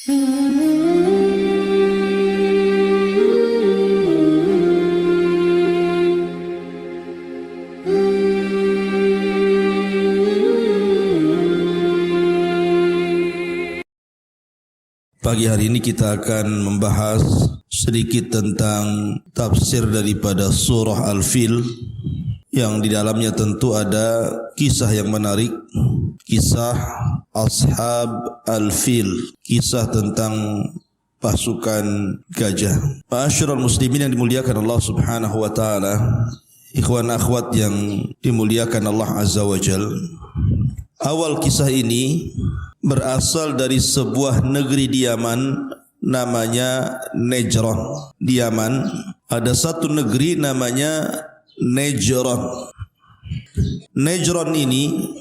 Pagi hari ini kita akan membahas sedikit tentang tafsir daripada surah Al-Fil, yang di dalamnya tentu ada kisah yang menarik, kisah Ashab Al-Fil, kisah tentang pasukan gajah. Ma'asyiral muslimin yang dimuliakan Allah Subhanahu wa taala, ikhwan akhwat yang dimuliakan Allah Azza wa Jalla. Awal kisah ini berasal dari sebuah negeri di Yaman namanya Najran. Di Yaman ada satu negeri namanya Najran. Najran ini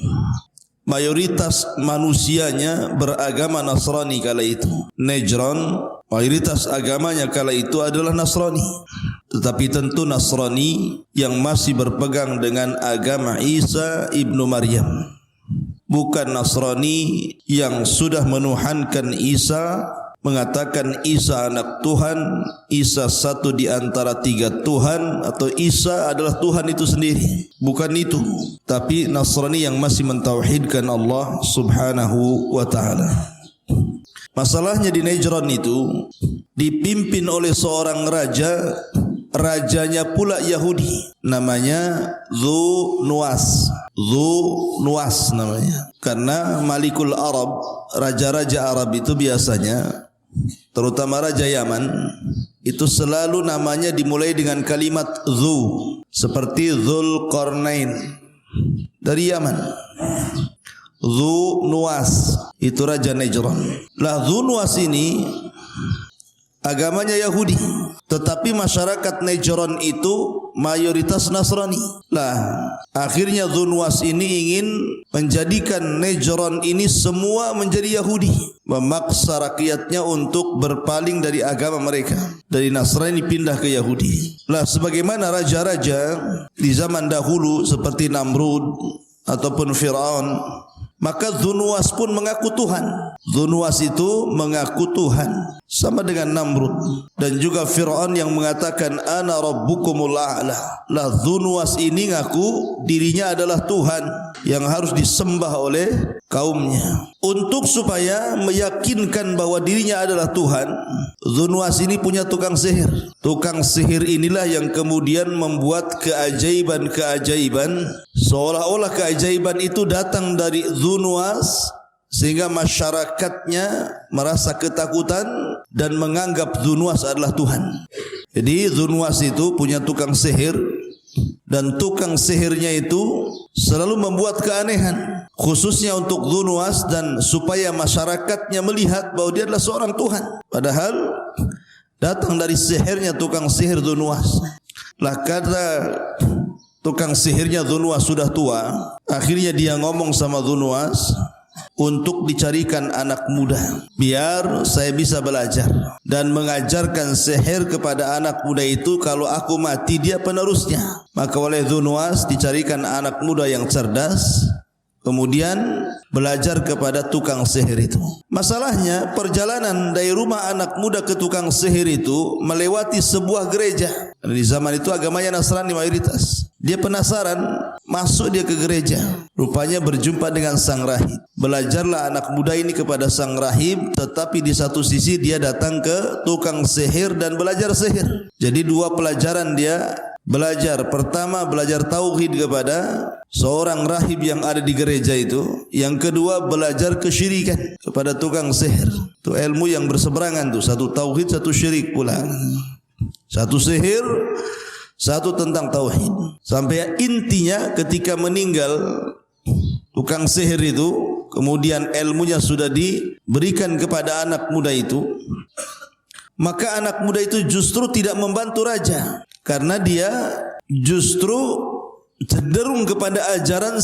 mayoritas manusianya beragama Nasrani kala itu. Najran mayoritas agamanya kala itu adalah Nasrani. Tetapi tentu Nasrani yang masih berpegang dengan agama Isa ibnu Maryam, bukan Nasrani yang sudah menuhankan Isa, mengatakan Isa anak Tuhan, Isa satu di antara tiga Tuhan, atau Isa adalah Tuhan itu sendiri. Bukan itu, tapi Nasrani yang masih mentauhidkan Allah Subhanahu wa taala. Masalahnya di Najran itu dipimpin oleh seorang raja, rajanya pula Yahudi, namanya Dzu-Nuwas. Dzu-Nuwas namanya. Karena Malikul Arab, raja-raja Arab itu biasanya, terutama raja Yaman, itu selalu namanya dimulai dengan kalimat Dzu, seperti Dzulqarnain dari Yaman. Dzu-Nuwas itu raja Najran. Lah Dzu-Nuwas ini agamanya Yahudi, tetapi masyarakat Najran itu mayoritas Nasrani. Lah, akhirnya Dzu-Nuwas ini ingin menjadikan Najran ini semua menjadi Yahudi, memaksa rakyatnya untuk berpaling dari agama mereka, dari Nasrani pindah ke Yahudi. Lah, sebagaimana raja-raja di zaman dahulu seperti Namrud ataupun Fir'aun, maka Dzu-Nuwas pun mengaku Tuhan. Dzu-Nuwas itu mengaku Tuhan, sama dengan Namrud dan juga Fir'aun yang mengatakan ana rabbukumul a'la. Lah Dzu-Nuwas ini ngaku dirinya adalah Tuhan yang harus disembah oleh kaumnya. Untuk supaya meyakinkan bahwa dirinya adalah Tuhan, Dzu-Nuwas ini punya tukang sihir. Tukang sihir inilah yang kemudian membuat keajaiban-keajaiban, seolah-olah keajaiban itu datang dari Dzu-Nuwas, sehingga masyarakatnya merasa ketakutan dan menganggap Dzu-Nuwas adalah Tuhan. Jadi Dzu-Nuwas itu punya tukang sihir, dan tukang sihirnya itu selalu membuat keanehan, khususnya untuk Dzu-Nuwas, dan supaya masyarakatnya melihat bahwa dia adalah seorang Tuhan, padahal datang dari sihirnya tukang sihir Dzu-Nuwas. Lah kata tukang sihirnya Dzu-Nuwas sudah tua, akhirnya dia ngomong sama Dzu-Nuwas untuk dicarikan anak muda, biar saya bisa belajar dan mengajarkan sihir kepada anak muda itu. Kalau aku mati dia penerusnya. Maka oleh Dzu-Nuwas dicarikan anak muda yang cerdas, kemudian belajar kepada tukang sihir itu. Masalahnya perjalanan dari rumah anak muda ke tukang sihir itu melewati sebuah gereja. Di zaman itu agamanya Nasrani mayoritas. Dia penasaran, masuk dia ke gereja. Rupanya berjumpa dengan sang rahib. Belajarlah anak muda ini kepada sang rahib, tetapi di satu sisi dia datang ke tukang sihir dan belajar sihir. Jadi dua pelajaran dia belajar. Pertama belajar tauhid kepada seorang rahib yang ada di gereja itu. Yang kedua belajar kesyirikan kepada tukang sihir. Itu ilmu yang berseberangan tuh, satu tauhid, satu syirik pula. Satu sihir, satu tentang tauhid. Sampai intinya ketika meninggal tukang sihir itu, kemudian ilmunya sudah diberikan kepada anak muda itu, maka anak muda itu justru tidak membantu raja, karena dia justru cenderung kepada ajaran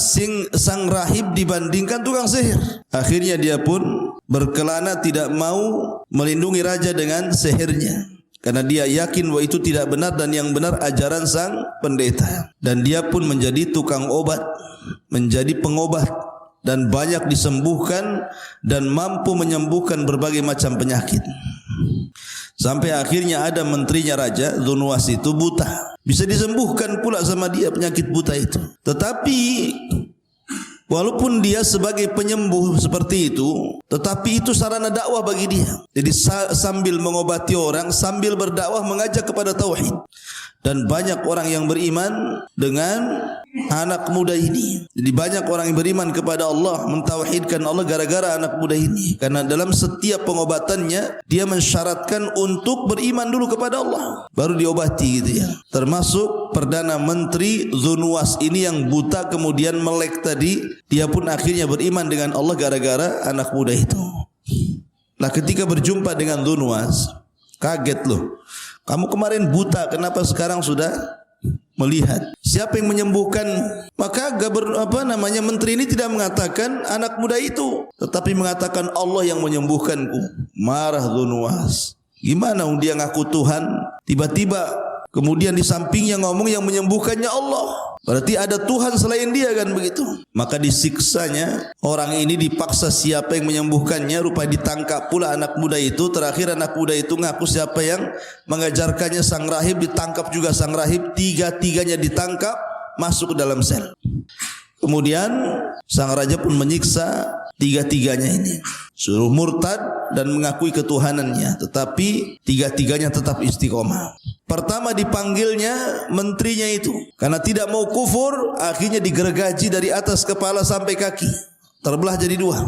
sang rahib dibandingkan tukang sihir. Akhirnya dia pun berkelana tidak mau melindungi raja dengan sihirnya, karena dia yakin bahwa itu tidak benar dan yang benar ajaran sang pendeta. Dan dia pun menjadi tukang obat, menjadi pengobat dan banyak disembuhkan dan mampu menyembuhkan berbagai macam penyakit. Sampai akhirnya ada menterinya raja Dzunwas itu buta. Bisa disembuhkan pula sama dia penyakit buta itu. Tetapi walaupun dia sebagai penyembuh seperti itu, tetapi itu sarana dakwah bagi dia. Jadi sambil mengobati orang, sambil berdakwah mengajak kepada tauhid. Dan banyak orang yang beriman dengan anak muda ini. Jadi banyak orang yang beriman kepada Allah, mentauhidkan Allah gara-gara anak muda ini. Karena dalam setiap pengobatannya dia mensyaratkan untuk beriman dulu kepada Allah, baru diobati gitu ya. Termasuk Perdana Menteri Dzunwas ini yang buta kemudian melek tadi, dia pun akhirnya beriman dengan Allah gara-gara anak muda itu. Nah, ketika berjumpa dengan Dzunwas, kaget loh. Kamu kemarin buta, kenapa sekarang sudah melihat? Siapa yang menyembuhkan? Maka menteri ini tidak mengatakan anak muda itu, tetapi mengatakan Allah yang menyembuhkanku. Marah Dzunwas. Gimana dia ngaku Tuhan, tiba-tiba kemudian di sampingnya ngomong yang menyembuhkannya Allah. Berarti ada Tuhan selain dia kan begitu. Maka disiksanya orang ini, dipaksa siapa yang menyembuhkannya. Rupanya ditangkap pula anak muda itu. Terakhir anak muda itu ngaku siapa yang mengajarkannya sang rahib. Ditangkap juga sang rahib. Tiga-tiganya ditangkap, masuk ke dalam sel. Kemudian sang raja pun menyiksa tiga-tiganya ini, suruh murtad dan mengakui ketuhanannya, tetapi tiga-tiganya tetap istiqomah. Pertama dipanggilnya menterinya itu, karena tidak mau kufur, akhirnya digergaji dari atas kepala sampai kaki, terbelah jadi dua.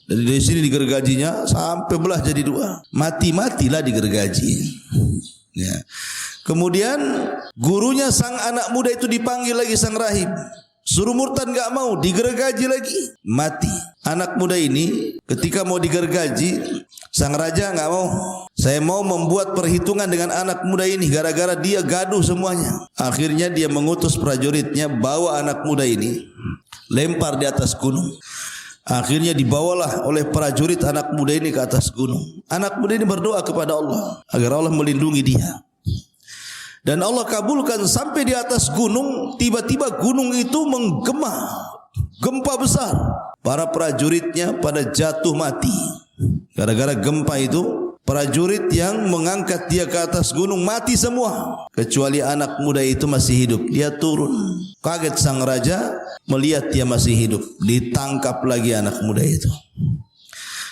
Jadi dari sini digergajinya sampai belah jadi dua, mati-matilah digergaji. Ya. Kemudian gurunya sang anak muda itu dipanggil lagi sang rahib. Suruh murtad enggak mau, digergaji lagi, mati. Anak muda ini ketika mau digergaji, sang raja enggak mau. Saya mau membuat perhitungan dengan anak muda ini gara-gara dia gaduh semuanya. Akhirnya dia mengutus prajuritnya bawa anak muda ini, lempar di atas gunung. Akhirnya dibawalah oleh prajurit anak muda ini ke atas gunung. Anak muda ini berdoa kepada Allah agar Allah melindungi dia. Dan Allah kabulkan sampai di atas gunung. Tiba-tiba gunung itu menggema, gempa besar. Para prajuritnya pada jatuh mati. Gara-gara gempa itu, prajurit yang mengangkat dia ke atas gunung mati semua, kecuali anak muda itu masih hidup. Dia turun. Kaget sang raja melihat dia masih hidup. Ditangkap lagi anak muda itu.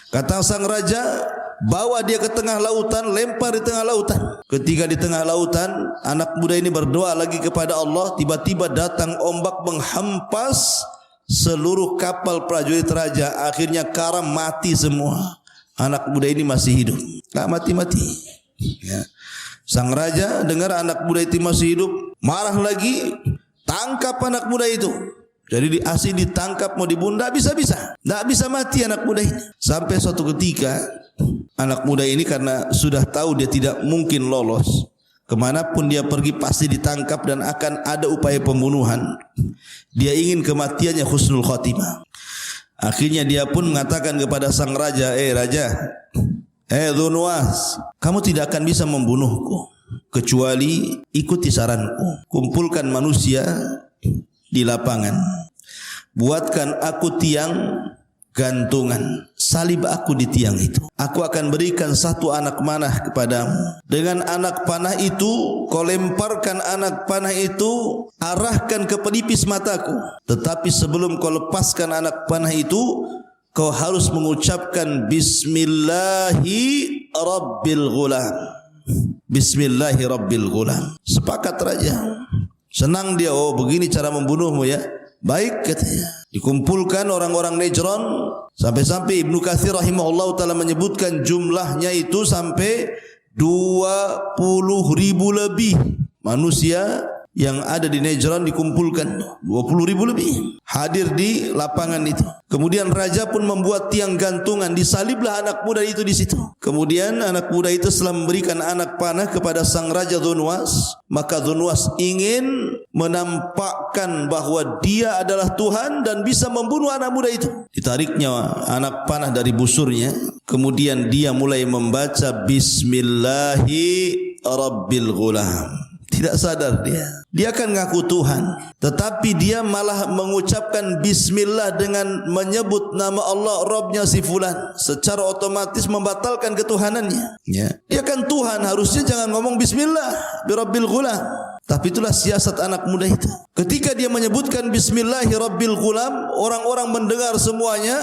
Kata sang raja, bawa dia ke tengah lautan, lempar di tengah lautan. Ketika di tengah lautan, anak muda ini berdoa lagi kepada Allah. Tiba-tiba datang ombak menghampas seluruh kapal prajurit raja. Akhirnya karam, mati semua. Anak muda ini masih hidup, tak mati-mati. Ya. Sang raja dengar anak muda itu masih hidup, marah lagi, tangkap anak muda itu. Jadi asli ditangkap mau dibunuh, tak bisa mati anak muda ini. Sampai suatu ketika anak muda ini karena sudah tahu dia tidak mungkin lolos, kemanapun dia pergi pasti ditangkap dan akan ada upaya pembunuhan. Dia ingin kematiannya husnul khotimah. Akhirnya dia pun mengatakan kepada sang raja, raja, Dzunwas, kamu tidak akan bisa membunuhku kecuali ikuti saranku. Kumpulkan manusia di lapangan, buatkan aku tiang gantungan, salib aku di tiang itu. Aku akan berikan satu anak panah kepadamu. Dengan anak panah itu, kau lemparkan anak panah itu, arahkan ke pelipis mataku. Tetapi sebelum kau lepaskan anak panah itu, kau harus mengucapkan Bismillahi Rabbil Ghulam. Bismillahi Rabbil Ghulam. Sepakat raja. Senang dia, oh begini cara membunuhmu ya. Baik katanya. Dikumpulkan orang-orang Najran, sampai-sampai Ibnu Katsir rahimahullah ta'ala menyebutkan jumlahnya itu sampai 20.000 lebih manusia yang ada di Najran dikumpulkan. 20.000 lebih hadir di lapangan itu. Kemudian raja pun membuat tiang gantungan, disaliblah anak muda itu di situ. Kemudian anak muda itu setelah memberikan anak panah kepada sang raja Dzunwas, maka Dzunwas ingin menampakkan bahwa dia adalah Tuhan dan bisa membunuh anak muda itu. Ditariknya anak panah dari busurnya, kemudian dia mulai membaca Bismillahi Rabbil Ghulam. Tidak sadar dia. Dia akan ngaku Tuhan, tetapi dia malah mengucapkan bismillah dengan menyebut nama Allah, Rabbnya si fulan, secara otomatis membatalkan ketuhanannya. Ya. Dia kan Tuhan, harusnya jangan ngomong bismillah birabbil ghulam. Tapi itulah siasat anak muda itu. Ketika dia menyebutkan bismillahirabbil ghulam, orang-orang mendengar semuanya,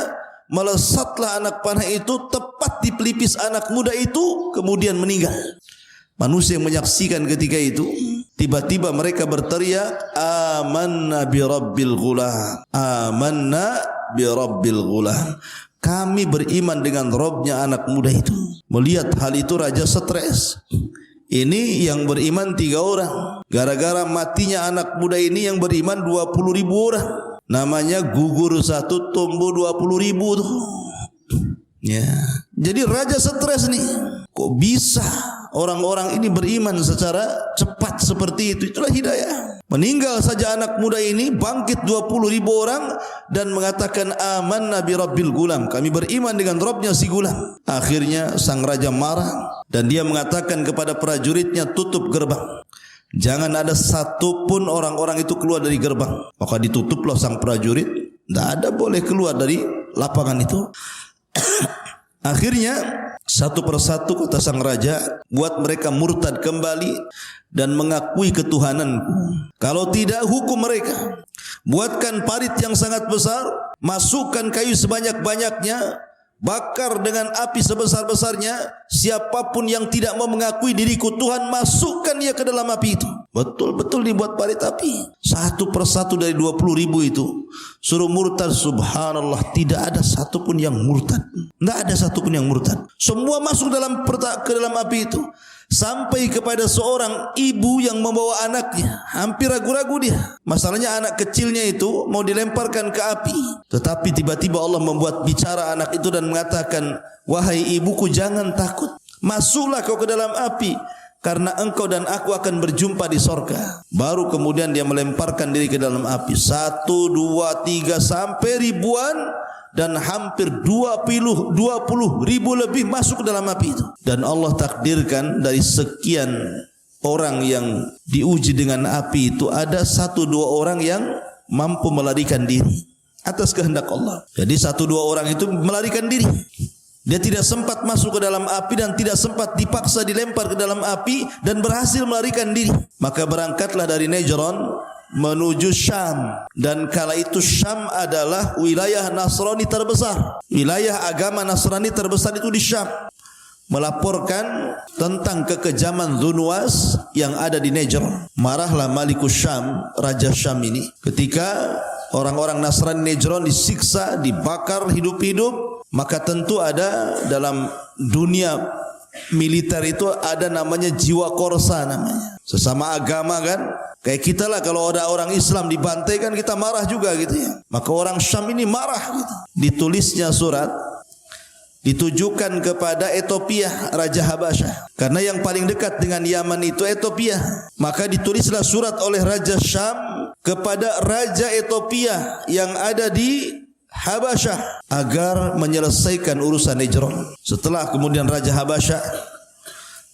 melesatlah anak panah itu tepat di pelipis anak muda itu, kemudian meninggal. Manusia yang menyaksikan ketika itu, tiba-tiba mereka berteriak, amanna birabbil ghulam, amanna birabbil ghulam. Kami beriman dengan Rabbnya anak muda itu. Melihat hal itu raja stres. Ini yang beriman 3 orang. Gara-gara matinya anak muda ini yang beriman 20.000 orang. Namanya gugur 1 tumbuh 20.000 tuh. Ya. Jadi raja stres nih. Kok bisa orang-orang ini beriman secara cepat seperti itu? Itulah hidayah. Meninggal saja anak muda ini, bangkit 20.000 orang dan mengatakan amanna birabbil gulam. Kami beriman dengan Rabbnya si gulam. Akhirnya sang raja marah dan dia mengatakan kepada prajuritnya, tutup gerbang. Jangan ada satupun orang-orang itu keluar dari gerbang. Maka ditutuplah sang prajurit. Tidak ada boleh keluar dari lapangan itu. Akhirnya satu persatu kata sang raja, buat mereka murtad kembali dan mengakui ketuhananku. Kalau tidak, hukum mereka. Buatkan parit yang sangat besar, masukkan kayu sebanyak-banyaknya, bakar dengan api sebesar-besarnya. Siapapun yang tidak mau mengakui diriku Tuhan, masukkan dia ke dalam api itu. Betul-betul dibuat parit api. Satu persatu dari 20.000 itu suruh murtad. Subhanallah, tidak ada satupun yang murtad. Tidak ada satupun yang murtad. Semua masuk ke dalam api itu. Sampai kepada seorang ibu yang membawa anaknya. Hampir ragu-ragu dia. Masalahnya anak kecilnya itu mau dilemparkan ke api. Tetapi tiba-tiba Allah membuat bicara anak itu dan mengatakan, wahai ibuku, jangan takut. Masuklah kau ke dalam api, karena engkau dan aku akan berjumpa di sorga. Baru kemudian dia melemparkan diri ke dalam api. 1, 2, 3 sampai ribuan. Dan hampir 20.000 lebih masuk ke dalam api itu. Dan Allah takdirkan dari sekian orang yang diuji dengan api itu, ada 1-2 orang yang mampu melarikan diri atas kehendak Allah. Jadi 1-2 orang itu melarikan diri. Dia tidak sempat masuk ke dalam api dan tidak sempat dipaksa dilempar ke dalam api dan berhasil melarikan diri. Maka berangkatlah dari Najran menuju Syam, dan kala itu Syam adalah wilayah Nasrani terbesar. Wilayah agama Nasrani terbesar itu di Syam. Melaporkan tentang kekejaman Dzunwas yang ada di Najran. Marahlah Malikus Syam, raja Syam ini, ketika orang-orang Nasrani Najran disiksa, dibakar hidup-hidup. Maka tentu ada dalam dunia militer itu ada namanya jiwa korsa namanya. Sesama agama kan. Kayak kita lah, kalau ada orang Islam dibantai kan kita marah juga gitu ya. Maka orang Syam ini marah gitu. Ditulisnya surat, ditujukan kepada Ethiopia, Raja Habasyah. Karena yang paling dekat dengan Yaman itu Ethiopia. Maka ditulislah surat oleh Raja Syam kepada Raja Ethiopia yang ada di Habasyah agar menyelesaikan urusan Najran. Setelah kemudian Raja Habasyah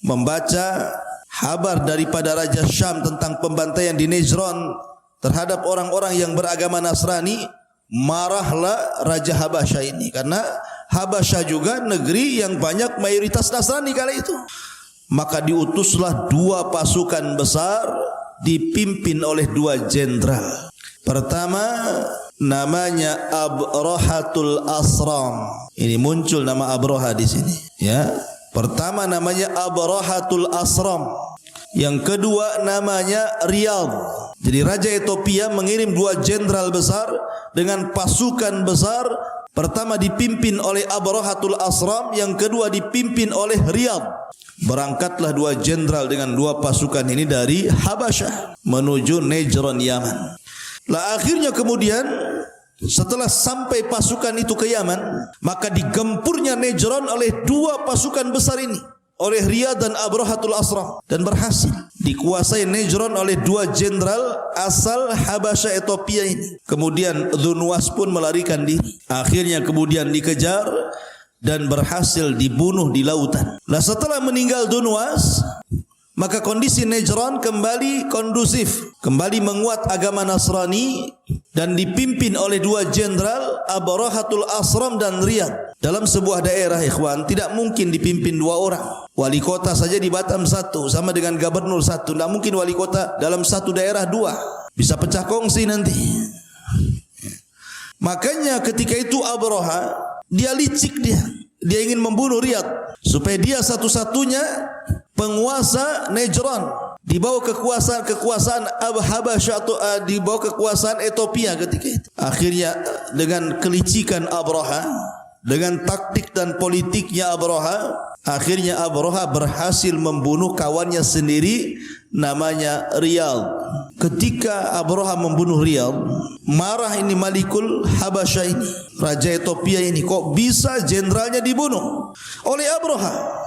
membaca kabar daripada Raja Syam tentang pembantaian di Najran terhadap orang-orang yang beragama Nasrani, marahlah Raja Habasyah ini, karena Habasyah juga negeri yang banyak mayoritas Nasrani kala itu. Maka diutuslah 2 pasukan besar dipimpin oleh 2 jenderal. Pertama namanya Abrahatul Asram. Ini muncul nama Abraha di sini, ya. Pertama namanya Abrahatul Asram. Yang kedua namanya Riyadh. Jadi Raja Ethiopia mengirim 2 jenderal besar dengan pasukan besar. Pertama dipimpin oleh Abrahatul Asram, yang kedua dipimpin oleh Riyadh. Berangkatlah 2 jenderal dengan 2 pasukan ini dari Habasyah menuju Najran, Yaman. Lah akhirnya kemudian setelah sampai pasukan itu ke Yaman, maka digempurnya Najran oleh 2 pasukan besar ini, oleh Riyadh dan Abrahatul Asram, dan berhasil dikuasai Najran oleh 2 jenderal asal Habasyah Ethiopia ini. Kemudian Dzunwas pun melarikan diri. Akhirnya kemudian dikejar dan berhasil dibunuh di lautan. Nah, setelah meninggal Dzunwas, Maka kondisi Najran kembali kondusif, kembali menguat agama Nasrani dan dipimpin oleh dua jenderal, Abrahatul Asram dan Riyad. Dalam sebuah daerah, ikhwan, tidak mungkin dipimpin dua orang. Wali kota saja di Batam satu, sama dengan gubernur satu. Tidak mungkin wali kota dalam satu daerah dua. Bisa pecah kongsi nanti. Makanya ketika itu Abraha, dia licik dia. Dia ingin membunuh Riyad supaya dia satu-satunya penguasa Najran, di bawah kekuasaan Habasyah atau di bawah kekuasaan Ethiopia ketika itu. Akhirnya dengan kelicikan Abraha, dengan taktik dan politiknya Abraha, akhirnya Abraha berhasil membunuh kawannya sendiri namanya Riyad. Ketika Abraha membunuh Riyad, marah ini Malikul Habasyah ini, raja Ethiopia ini, kok bisa jenderalnya dibunuh oleh Abraha.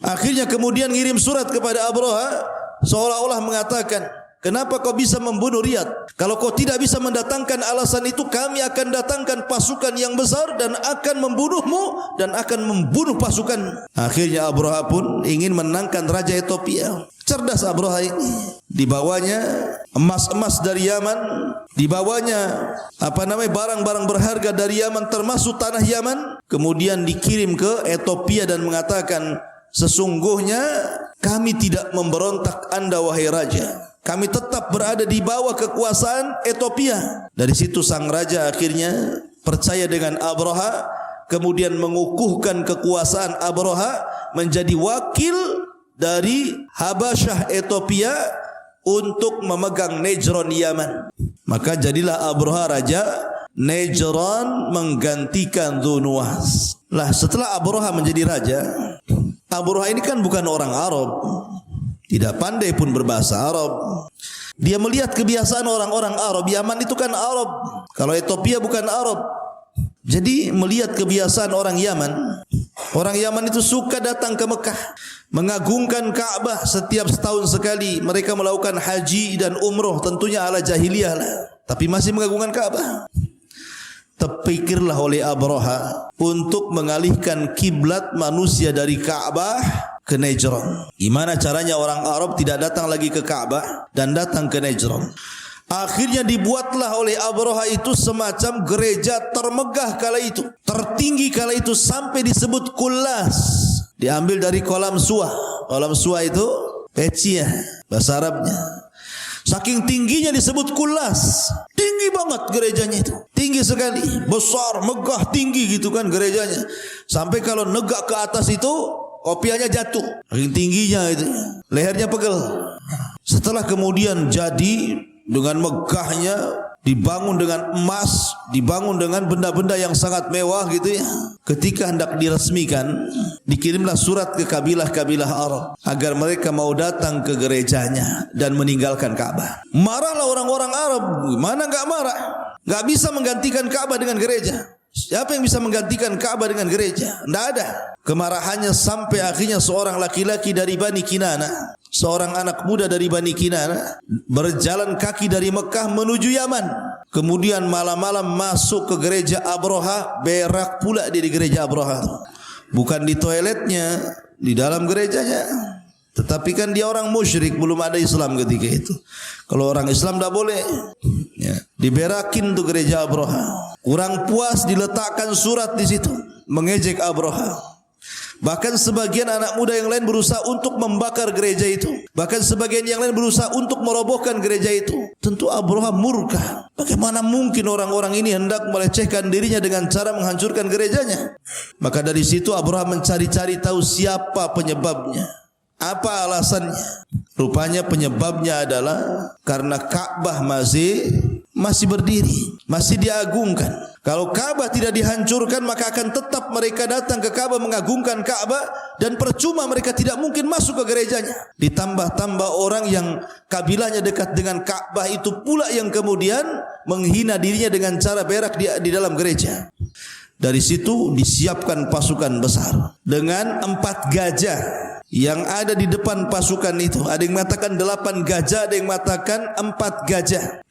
Akhirnya kemudian ngirim surat kepada Abraha, seolah-olah mengatakan, kenapa kau bisa membunuh Riyad? Kalau kau tidak bisa mendatangkan alasan itu, kami akan datangkan pasukan yang besar dan akan membunuhmu dan akan membunuh pasukan. Akhirnya Abraha pun ingin menangkan raja Ethiopia. Cerdas Abraha ini. Dibawanya emas-emas dari Yaman, dibawanya barang-barang berharga dari Yaman termasuk tanah Yaman, kemudian dikirim ke Ethiopia dan mengatakan, sesungguhnya kami tidak memberontak Anda wahai raja. Kami tetap berada di bawah kekuasaan Ethiopia. Dari situ sang raja akhirnya percaya dengan Abraha, kemudian mengukuhkan kekuasaan Abraha menjadi wakil dari Habasyah Ethiopia untuk memegang Najran Yaman. Maka jadilah Abraha raja Najran menggantikan Dzunwas. Lah setelah Abraha menjadi raja, Abraha ini kan bukan orang Arab, tidak pandai pun berbahasa Arab. Dia melihat kebiasaan orang-orang Arab. Yaman itu kan Arab, kalau Ethiopia bukan Arab. Jadi melihat kebiasaan orang Yaman. Orang Yaman itu suka datang ke Mekah, mengagungkan Ka'bah setiap setahun sekali. Mereka melakukan haji dan umroh, tentunya ala jahiliyah lah, tapi masih mengagungkan Ka'bah. Terpikirlah oleh Abraha untuk mengalihkan kiblat manusia dari Ka'bah ke Najran. Gimana caranya orang Arab tidak datang lagi ke Ka'bah dan datang ke Najran? Akhirnya dibuatlah oleh Abraha itu semacam gereja termegah kala itu, tertinggi kala itu, sampai disebut Kullas. Diambil dari kolam suah. Kolam suah itu peci ya, bahasa Arabnya. Saking tingginya disebut Kullas. Tinggi banget gerejanya itu, tinggi sekali, besar, megah, tinggi gitu kan gerejanya. Sampai kalau negak ke atas itu kopiahnya jatuh, saking tingginya itu, lehernya pegel. Setelah kemudian jadi dengan megahnya, dibangun dengan emas, dibangun dengan benda-benda yang sangat mewah gitu ya. Ketika hendak diresmikan, dikirimlah surat ke kabilah-kabilah Arab agar mereka mau datang ke gerejanya dan meninggalkan Ka'bah. Marahlah orang-orang Arab. Mana enggak marah? Enggak bisa menggantikan Ka'bah dengan gereja. Siapa yang bisa menggantikan Ka'bah dengan gereja? Tidak ada. Kemarahannya sampai akhirnya seorang laki-laki dari Bani Kinana, seorang anak muda dari Bani Kinana, berjalan kaki dari Mekah menuju Yaman. Kemudian malam-malam masuk ke gereja Abraha, berak pula di gereja Abraha. Bukan di toiletnya, di dalam gerejanya. Tetapi kan dia orang musyrik, belum ada Islam ketika itu. Kalau orang Islam tidak boleh ya, diberakin tuh gereja Abraha. Kurang puas diletakkan surat di situ mengejek Abraha. Bahkan sebagian anak muda yang lain berusaha untuk membakar gereja itu. Bahkan sebagian yang lain berusaha untuk merobohkan gereja itu. Tentu Abraha murka. Bagaimana mungkin orang-orang ini hendak melecehkan dirinya dengan cara menghancurkan gerejanya? Maka dari situ Abraha mencari-cari tahu siapa penyebabnya. Apa alasannya? Rupanya penyebabnya adalah karena Ka'bah masih berdiri, masih diagungkan. Kalau Ka'bah tidak dihancurkan, maka akan tetap mereka datang ke Ka'bah mengagungkan Ka'bah, dan percuma mereka tidak mungkin masuk ke gerejanya. Ditambah-tambah orang yang kabilahnya dekat dengan Ka'bah itu pula yang kemudian menghina dirinya dengan cara berak di dalam gereja. Dari situ disiapkan pasukan besar dengan 4 gajah yang ada di depan pasukan itu. Ada yang mengatakan 8 gajah, ada yang mengatakan 4 gajah.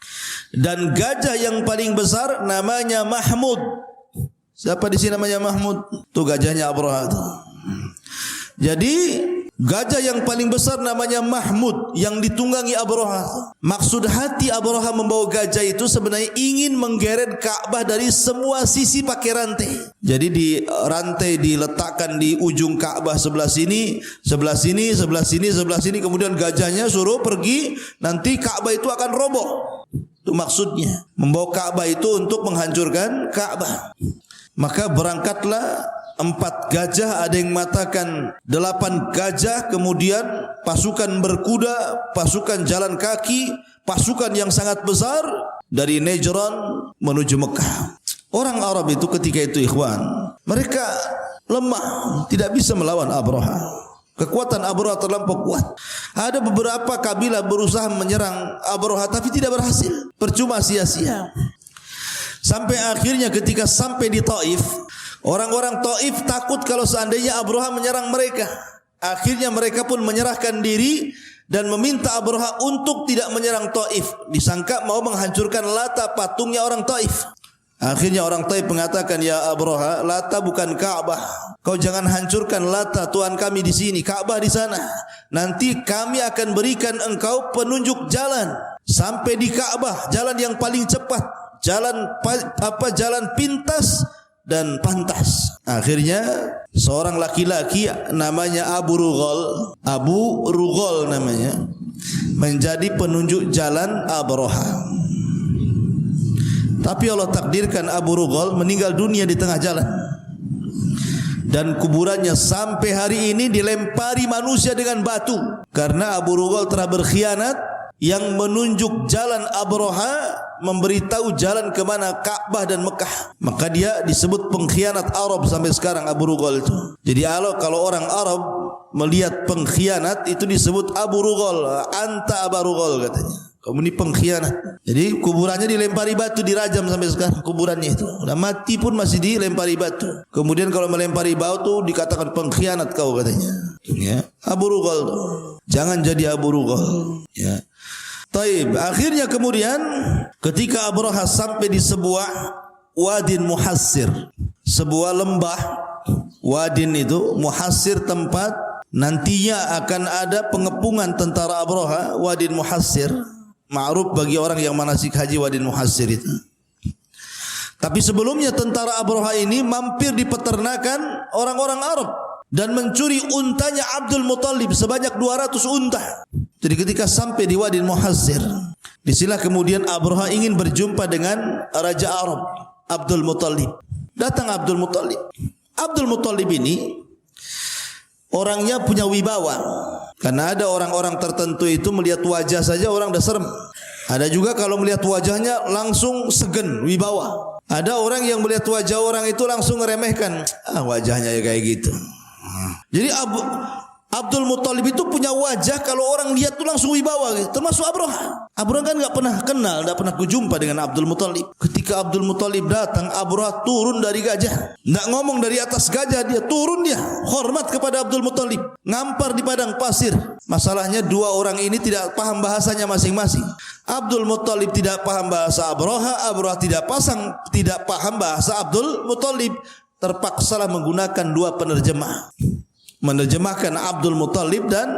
Dan gajah yang paling besar namanya Mahmud. Siapa di sini namanya Mahmud? Itu gajahnya Abraha itu. Jadi Gajah yang paling besar namanya Mahmud yang ditunggangi Abraha. Maksud hati Abraha membawa gajah itu sebenarnya ingin menggeret Ka'bah dari semua sisi pakai rantai. Jadi di rantai diletakkan di ujung Ka'bah sebelah sini, sebelah sini, sebelah sini, sebelah sini. Kemudian gajahnya suruh pergi, nanti Ka'bah itu akan roboh. Itu maksudnya. Membawa Ka'bah itu untuk menghancurkan Ka'bah. Maka berangkatlah 4 gajah, ada yang mengatakan 8 gajah, kemudian pasukan berkuda, pasukan jalan kaki, pasukan yang sangat besar dari Najran menuju Mekah. Orang Arab itu ketika itu ikhwan, mereka lemah, tidak bisa melawan Abraha. Kekuatan Abraha terlampau kuat. Ada beberapa kabilah berusaha menyerang Abraha tapi tidak berhasil, percuma, sia-sia. Sampai akhirnya ketika sampai di Taif, orang-orang Taif takut kalau seandainya Abraha menyerang mereka. Akhirnya mereka pun menyerahkan diri dan meminta Abraha untuk tidak menyerang Taif. Disangka mau menghancurkan Lata, patungnya orang Taif. Akhirnya orang Taif mengatakan, ya Abraha, Lata bukan Ka'bah. Kau jangan hancurkan Lata, Tuhan kami di sini, Ka'bah di sana. Nanti kami akan berikan engkau penunjuk jalan sampai di Ka'bah, jalan yang paling cepat, jalan pintas dan pantas. Akhirnya seorang laki-laki namanya Abu Rughal namanya, menjadi penunjuk jalan Abraha. Tapi Allah takdirkan Abu Rughal meninggal dunia di tengah jalan, dan kuburannya sampai hari ini dilempari manusia dengan batu, karena Abu Rughal telah berkhianat. Yang menunjuk jalan Abraha, memberitahu jalan ke mana Ka'bah dan Mekah. Maka dia disebut pengkhianat Arab sampai sekarang, Abu Rughal itu. Jadi kalau orang Arab melihat pengkhianat itu disebut Abu Rughal, anta Abu Rughal katanya. Kamu ini pengkhianat. Jadi kuburannya dilempari batu, dirajam sampai sekarang kuburannya itu. Udah mati pun masih dilempari batu. Kemudian kalau melempari batu dikatakan pengkhianat kau katanya. Ya, Abu Rughal. Jangan jadi Abu Rughal. Ya. Taib. Akhirnya kemudian ketika Abraha sampai di sebuah wadin muhassir, sebuah lembah. Wadin itu muhassir, tempat nantinya akan ada pengepungan tentara Abraha. Wadin muhassir ma'ruf bagi orang yang manasik haji, wadin muhassir itu. Tapi sebelumnya tentara Abraha ini mampir di peternakan orang-orang Arab dan mencuri untanya Abdul Muttalib sebanyak 200 unta. Jadi ketika sampai di Wadin Muhassir, disinilah kemudian Abraha ingin berjumpa dengan Raja Arab, Abdul Muttalib. Datang Abdul Muttalib. Abdul Muttalib ini orangnya punya wibawa. Karena ada orang-orang tertentu itu melihat wajah saja orang dah serem. Ada juga kalau melihat wajahnya langsung segen, wibawa. Ada orang yang melihat wajah orang itu langsung meremehkan. Wajahnya ya kayak gitu. Jadi Abdul Muttalib itu punya wajah kalau orang lihat tu langsung wibawa, termasuk Abraha. Abraha kan enggak pernah kenal, enggak pernah berjumpa dengan Abdul Muttalib. Ketika Abdul Muttalib datang, Abraha turun dari gajah. Enggak ngomong dari atas gajah, dia turun, dia hormat kepada Abdul Muttalib, ngampar di padang pasir. Masalahnya dua orang ini tidak paham bahasanya masing-masing. Abdul Muttalib tidak paham bahasa Abraha, Abraha tidak paham bahasa Abdul Muttalib. Terpaksalah menggunakan dua penerjemah, menerjemahkan Abdul Muttalib dan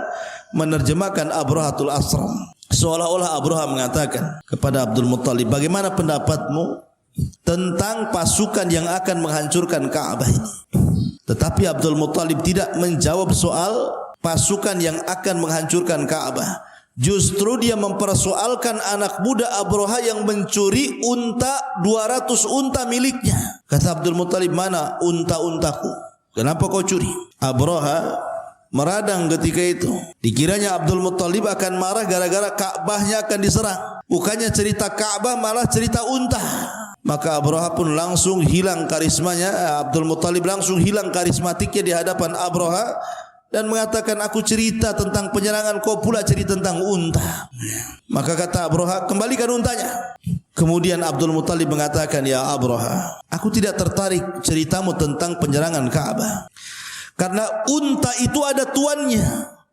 menerjemahkan Abrahatul Asram. Seolah-olah Abraha mengatakan kepada Abdul Muttalib, bagaimana pendapatmu tentang pasukan yang akan menghancurkan Ka'bah ini? Tetapi Abdul Muttalib tidak menjawab soal pasukan yang akan menghancurkan Ka'bah. Justru dia mempersoalkan anak muda Abraha yang mencuri unta, 200 unta miliknya. Kata Abdul Muttalib, mana unta-untaku? Kenapa kau curi? Abraha meradang ketika itu. Dikiranya Abdul Muttalib akan marah gara-gara Ka'bahnya akan diserang. Bukannya cerita Ka'bah, malah cerita unta. Maka Abraha pun langsung hilang karismanya. Abdul Muttalib langsung hilang karismatiknya di hadapan Abraha dan mengatakan, aku cerita tentang penyerangan, kau pula cerita tentang unta. Maka kata Abraha, kembalikan untanya. Kemudian Abdul Muttalib mengatakan, ya Abraha, aku tidak tertarik ceritamu tentang penyerangan Ka'bah. Karena unta itu ada tuannya,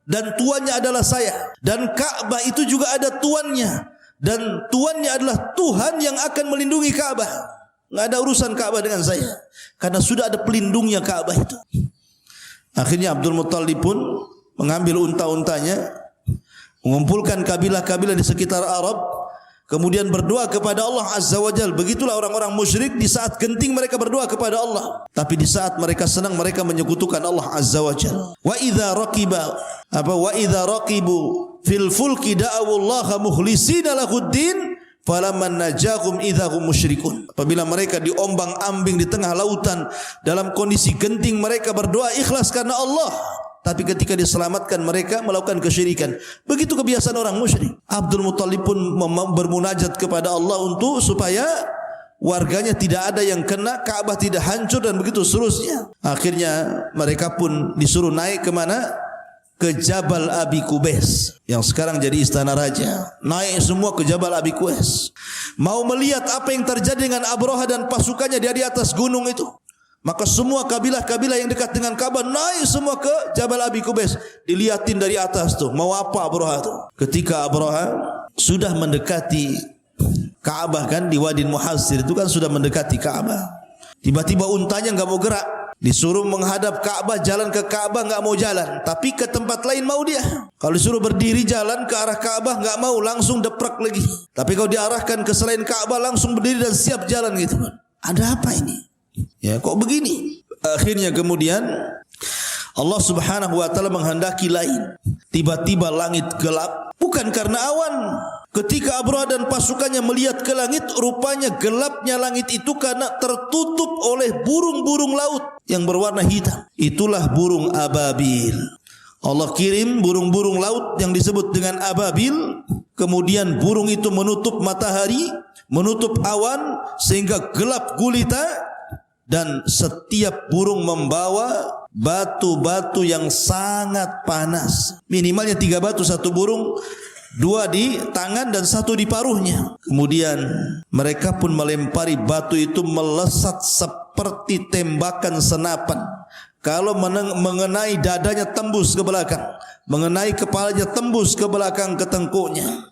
dan tuannya adalah saya. Dan Ka'bah itu juga ada tuannya, dan tuannya adalah Tuhan yang akan melindungi Ka'bah. Enggak ada urusan Ka'bah dengan saya, karena sudah ada pelindungnya Ka'bah itu. Akhirnya Abdul Muttalib pun mengambil unta-untanya, mengumpulkan kabilah-kabilah di sekitar Arab, kemudian berdoa kepada Allah Azza wa Jalla. Begitulah orang-orang musyrik di saat genting mereka berdoa kepada Allah, tapi di saat mereka senang mereka menyekutukan Allah Azza wa Jalla. Wa idza raqibu fil fulki da'awu Allah mukhlishina lahuddin falamman najahum idzahum musyrikun. Apabila mereka diombang-ambing di tengah lautan dalam kondisi genting, mereka berdoa ikhlas karena Allah, tapi ketika diselamatkan mereka melakukan kesyirikan. Begitu kebiasaan orang musyrik. Abdul Muthalib pun bermunajat kepada Allah untuk supaya warganya tidak ada yang kena, Ka'bah tidak hancur dan begitu seterusnya. Akhirnya mereka pun disuruh naik ke mana? Ke Jabal Abi Qubais yang sekarang jadi istana raja. Naik semua ke Jabal Abi Qubais, mau melihat apa yang terjadi dengan Abraha dan pasukannya di atas gunung itu. Maka semua kabilah-kabilah yang dekat dengan Ka'bah naik semua ke Jabal Abi Qubais, dilihatin dari atas tuh mau apa Abraha tuh. Ketika Abraha sudah mendekati Ka'bah, kan di Wadi Muhassir itu kan sudah mendekati Ka'bah, tiba-tiba untanya enggak mau gerak. Disuruh menghadap Ka'bah, jalan ke Ka'bah enggak mau jalan, tapi ke tempat lain mau dia. Kalau disuruh berdiri jalan ke arah Ka'bah enggak mau, langsung deprak lagi. Tapi kalau diarahkan ke selain Ka'bah langsung berdiri dan siap jalan gitu kan. Ada apa ini? Ya, kok begini? Akhirnya kemudian Allah Subhanahu wa taala menghendaki lain. Tiba-tiba langit gelap, bukan karena awan. Ketika Abraha dan pasukannya melihat ke langit, rupanya gelapnya langit itu karena tertutup oleh burung-burung laut yang berwarna hitam. Itulah burung ababil. Allah kirim burung-burung laut yang disebut dengan ababil. Kemudian burung itu menutup matahari, menutup awan sehingga gelap gulita. Dan setiap burung membawa batu-batu yang sangat panas. Minimalnya 3 batu satu burung, 2 di tangan dan 1 di paruhnya. Kemudian mereka pun melempari batu itu melesat seperti tembakan senapan. Kalau mengenai dadanya tembus ke belakang, mengenai kepalanya tembus ke belakang ke tengkuknya.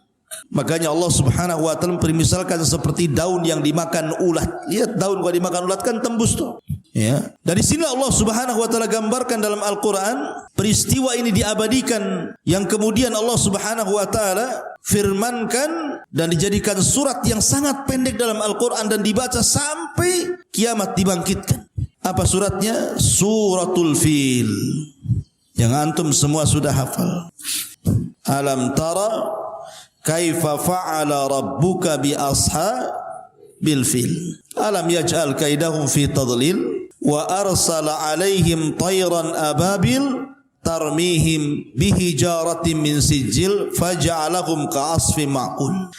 Makanya Allah Subhanahu wa taala mempermisalkan seperti daun yang dimakan ulat. Lihat daun kalau dimakan ulat kan tembus tuh. Ya. Dari sini Allah Subhanahu wa taala gambarkan dalam Al-Qur'an peristiwa ini diabadikan, yang kemudian Allah Subhanahu wa taala firmankan dan dijadikan surat yang sangat pendek dalam Al-Qur'an dan dibaca sampai kiamat dibangkitkan. Apa suratnya? Suratul Fil. Yang antum semua sudah hafal. Alam tara kaifa fa'ala rabbuka bi ashabil fil alam yaj'al kaidahum fi tadlil wa arsala alaihim tayran ababil tarmihim bihijaratin min sijil faja'alahum ka'asfin ma'kul.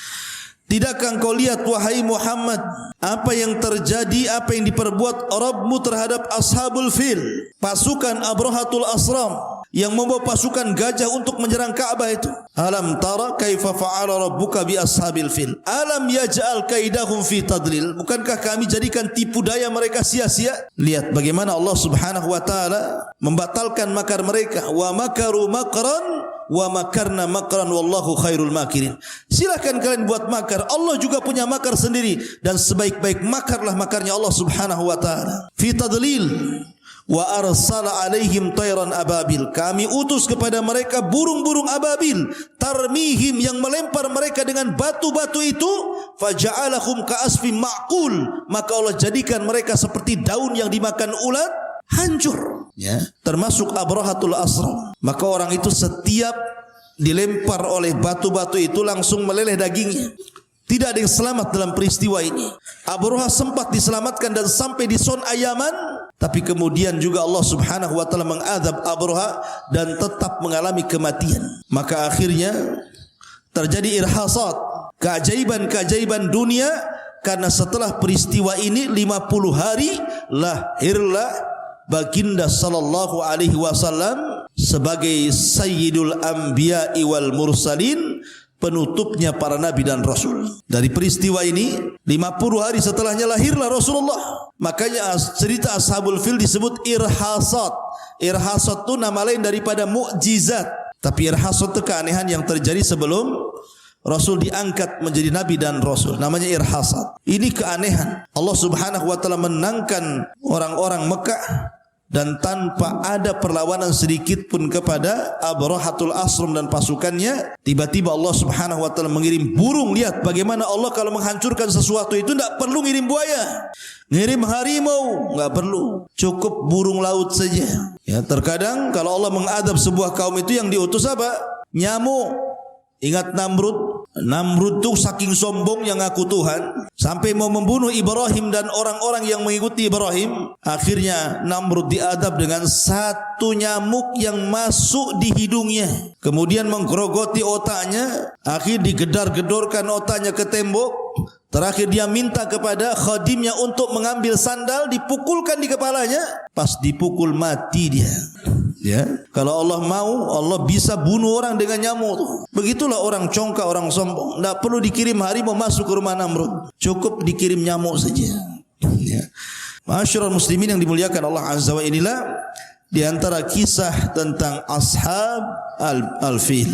Tidakkah engkau lihat wahai Muhammad apa yang terjadi, apa yang diperbuat Rabbmu terhadap ashabul fil, pasukan Abrahatul Asram yang membawa pasukan gajah untuk menyerang Ka'bah itu. Alam tara kaifa fa'ala rabbuka bi ashabil fil alam yaj'al kaidahum fi tadlil. Bukankah kami jadikan tipu daya mereka sia-sia? Lihat bagaimana Allah Subhanahu wa taala membatalkan makar mereka. Wa makaru makran wa makarna makran wallahu khairul makirin. Silakan kalian buat makar, Allah juga punya makar sendiri, dan sebaik-baik makarlah makarnya Allah Subhanahu wa taala. Fi tadlil wa arsala alaihim tayran ababil. Kami utus kepada mereka burung-burung ababil, tarmihim yang melempar mereka dengan batu-batu itu, faja'alahum ka'asfin ma'kul. Maka Allah jadikan mereka seperti daun yang dimakan ulat, hancur. Ya, termasuk Abrahatul Asram. Maka orang itu setiap dilempar oleh batu-batu itu langsung meleleh dagingnya. Tidak ada yang selamat dalam peristiwa ini. Abraha sempat diselamatkan dan sampai di Son'a Yaman, tapi kemudian juga Allah Subhanahu wa taala mengadab Abraha dan tetap mengalami kematian. Maka akhirnya terjadi irhasat, keajaiban-keajaiban dunia, karena setelah peristiwa ini 50 hari lahirlah Baginda sallallahu alaihi wasallam sebagai Sayyidul Anbiya'i wal Mursalin, penutupnya para nabi dan rasul. Dari peristiwa ini 50 hari setelahnya lahirlah Rasulullah. Makanya cerita Ashabul Fil disebut irhasat. Irhasat itu nama lain daripada mukjizat. Tapi irhasat itu keanehan yang terjadi sebelum Rasul diangkat menjadi nabi dan rasul. Namanya irhasat. Ini keanehan. Allah Subhanahu wa taala menangkan orang-orang Mekah dan tanpa ada perlawanan sedikit pun kepada Abrahatul Asram dan pasukannya. Tiba-tiba Allah Subhanahu wa taala mengirim burung. Lihat bagaimana Allah kalau menghancurkan sesuatu itu tidak perlu ngirim buaya, ngirim harimau, enggak perlu, cukup burung laut saja. Ya, terkadang kalau Allah mengadab sebuah kaum itu yang diutus apa? Nyamuk. Ingat Namrud? Namrud itu saking sombong yang ngaku Tuhan sampai mau membunuh Ibrahim dan orang-orang yang mengikuti Ibrahim. Akhirnya Namrud diadab dengan satu nyamuk yang masuk di hidungnya, kemudian menggerogoti otaknya. Akhir digedar-gedorkan otaknya ke tembok. Terakhir dia minta kepada khadimnya untuk mengambil sandal, dipukulkan di kepalanya. Pas dipukul mati dia. Ya, kalau Allah mau, Allah bisa bunuh orang dengan nyamuk. Begitulah orang congkak, orang sombong. Tidak perlu dikirim harimau masuk ke rumah Namrud, cukup dikirim nyamuk saja. Ya. Ma'asyiral muslimin yang dimuliakan Allah Azza wa Jalla, di antara kisah tentang ashab al-fil.